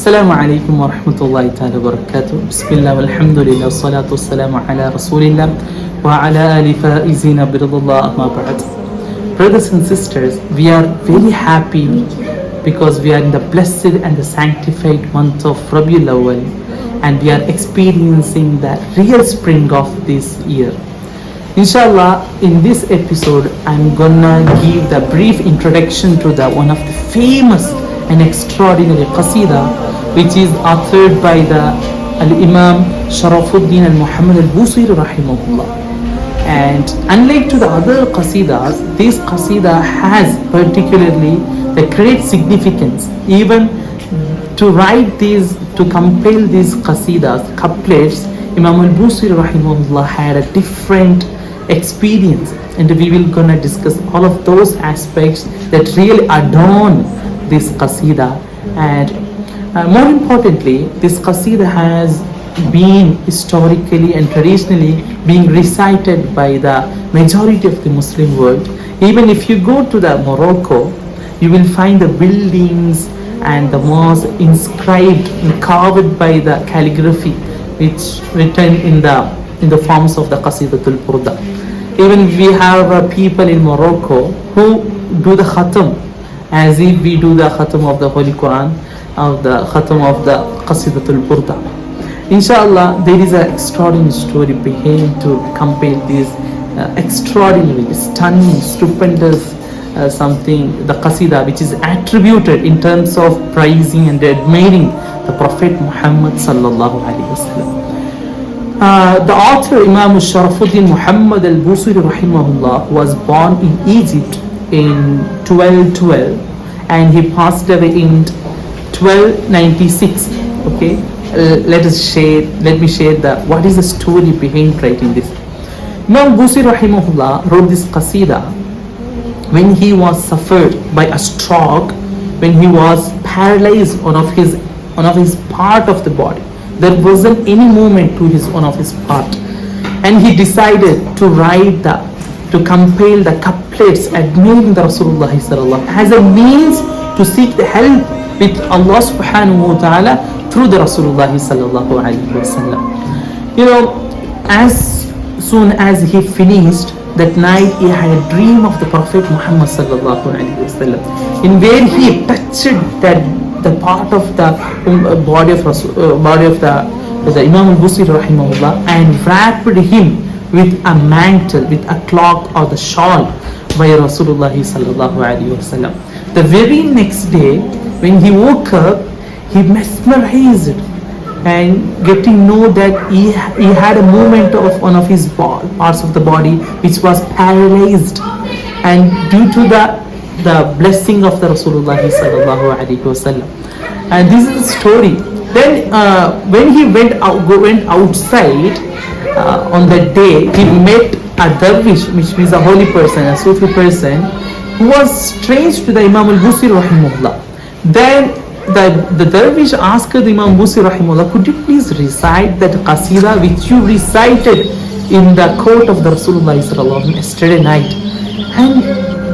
Assalamu alaikum wa rahmatullahi ta'ala wa barakatuh. Bismillah walhamdulillah salatu wassalamu ala rasulillah wa ala ali faizina biridullah amma ba'd. Brothers and sisters, we are very happy because we are in the blessed and the sanctified month of Rabiul Awwal, and we are experiencing the real spring of this year. Inshallah, in this episode, I'm gonna give the brief introduction to the one of the famous and extraordinary qasida, which is authored by the Al-Imam Sharafuddin al-Muhammad al-Busiri rahimahullah. And unlike to the other qasidas, this qasida has particularly the great significance. Even to write these, to compile these qasidas, couplets, Imam al-Busiri rahimahullah had a different experience, and we will gonna discuss all of those aspects that really adorn this qasida. And more importantly, this qasida has been historically and traditionally being recited by the majority of the Muslim world. Even if you go to the Morocco, you will find the buildings and the mosques inscribed and carved by the calligraphy, which written in the forms of the Qasidatul Burdha. Even we have people in Morocco who do the khatam as if we do the khatam of the Holy Quran, of the khatam of the Qasidatul Burdha. Inshallah, there is an extraordinary story behind to compare this extraordinary, stunning, stupendous something, the qasida, which is attributed in terms of praising and admiring the Prophet Muhammad sallallahu alaihi wasallam. The author Imam Sharafuddin Muhammad al-Busiri rahimahullah was born in Egypt in 1212, and he passed away in 1296. Okay, let me share what is the story behind writing this. Imam Busiri rahimahullah wrote this qasida when he was suffered by a stroke, when he was paralyzed one of his part of the body. There wasn't any movement to one of his part, and he decided to to compile the couplets admiring the Rasulullah sallallahu as a means to seek the help with Allah subhanahu wa ta'ala through the Rasulullah sallallahu alayhi wasallam. You know, as soon as he finished that night, he had a dream of the Prophet Muhammad sallallahu alayhi wasallam, in where he touched the part of the body of the Imam al-Busiri rahimahullah, and wrapped him with a mantle, with a cloth or the shawl by Rasulullah sallallahu alayhi wasallam. The very next day, when he woke up, he mesmerized and getting to know that he had a movement of one of his parts of the body which was paralyzed, and due to the blessing of the Rasulullah sallallahu alaihi wasallam. And this is the story. Then when he went outside on that day, he met a dervish, which means a holy person, a Sufi person, who was strange to the Imam al-Busiri rahimahullah. Then the dervish asked the Imam Busiri rahimahullah, could you please recite that qasida which you recited in the court of the Rasulullah sallallahu alaihi wasallam yesterday night? And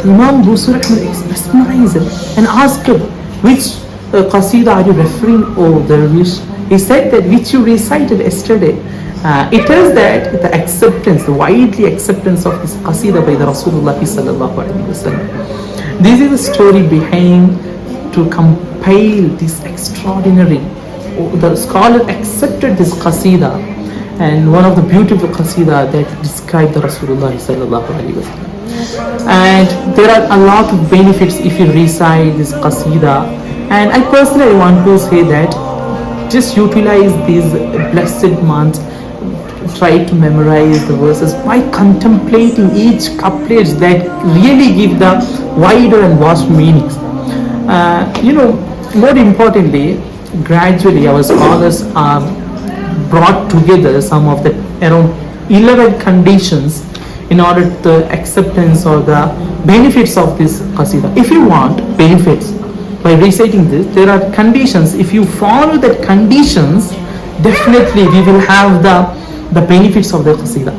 the Imam Busiri rahimahullah mesmerized and asked, which qasida are you referring, O dervish? He said that which you recited yesterday. It is that the acceptance, the widely acceptance of this qasida by the Rasulullah sallallahu alaihi wasallam. This is the story behind to compile this extraordinary. The scholar accepted this qasida, and one of the beautiful qasida that describe the Rasulullah sallallahu alaihi wasallam. And there are a lot of benefits if you recite this qasida. And I personally want to say that just utilize these blessed months, try to memorize the verses by contemplating each couplet that really give the wider and vast meanings. More importantly, gradually our scholars are brought together some of the around 11 conditions in order the acceptance or the benefits of this qasida. If you want benefits by reciting this, there are conditions. If you follow the conditions, definitely we will have the benefits of the qasida.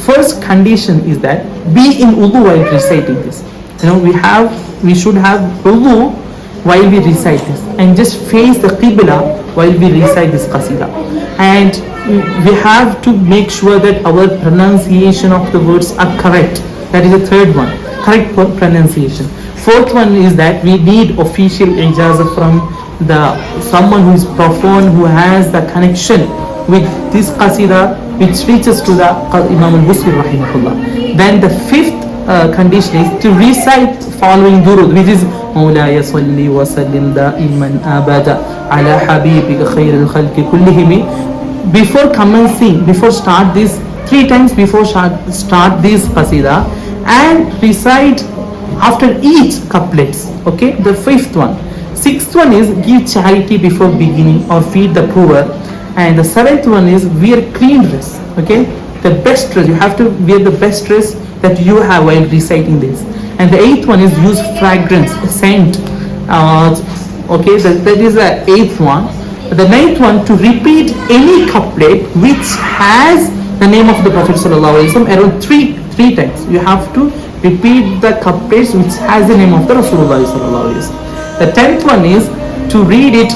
First condition is that be in wudu while reciting this. We should have wudu while we recite this, and just face the Qibla while we recite this Qasida. And we have to make sure that our pronunciation of the words are correct. That is the third one, correct pronunciation. Fourth one is that we need official ijazah from the someone who is profound, who has the connection with this Qasida, which reaches to the Imam al-Busiri rahimahullah. Then the fifth condition is to recite following durud, which is مولاي صل وسلم دائما أبدا على حبيبك خير الخلق كلهم. Before commencing, before start this, 3 times before start this qasida, and recite after each couplets. Okay, the fifth one. Sixth one is give charity before beginning or feed the poor. And the seventh one is wear clean dress. Okay, the best dress, you have to wear the best dress that you have while reciting this. And the eighth one is use fragrance, scent. Okay, that is the eighth one. The ninth one, to repeat any couplet which has the name of the Prophet sallallahu alaihi wasallam around three times. You have to repeat the couplets which has the name of the Rasulullah sallallahu alaihi wasallam. The 10th one is to read it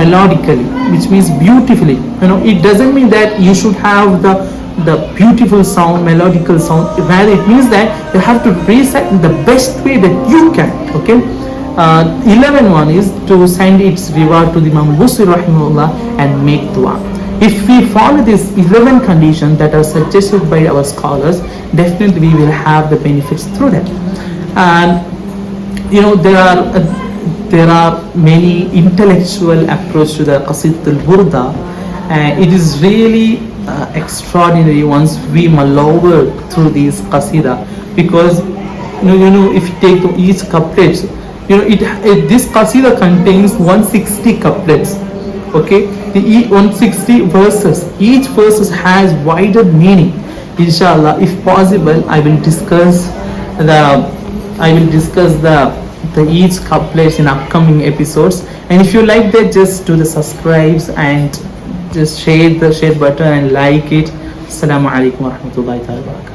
melodically, which means beautifully. It doesn't mean that you should have the beautiful sound, melodical sound. Rather, it means that you have to recite in the best way that you can. Okay. 11 one is to send its reward to the Imam al-Busiri rahimahullah and make dua. If we follow these 11 conditions that are suggested by our scholars, definitely we will have the benefits through that. And there are many intellectual approach to the Qasidatul Burdha, and it is really extraordinary once we mull over through these qasida, because if you take each couplet, this qasida contains 160 couplets. Okay, the 160 verses, each verse has wider meaning. Inshallah, if possible, I will discuss the each couplets in upcoming episodes. And if you like that, just do the subscribes and just share the share button and like it. Assalamu alaikum wa rahmatullahi wa barakatuh.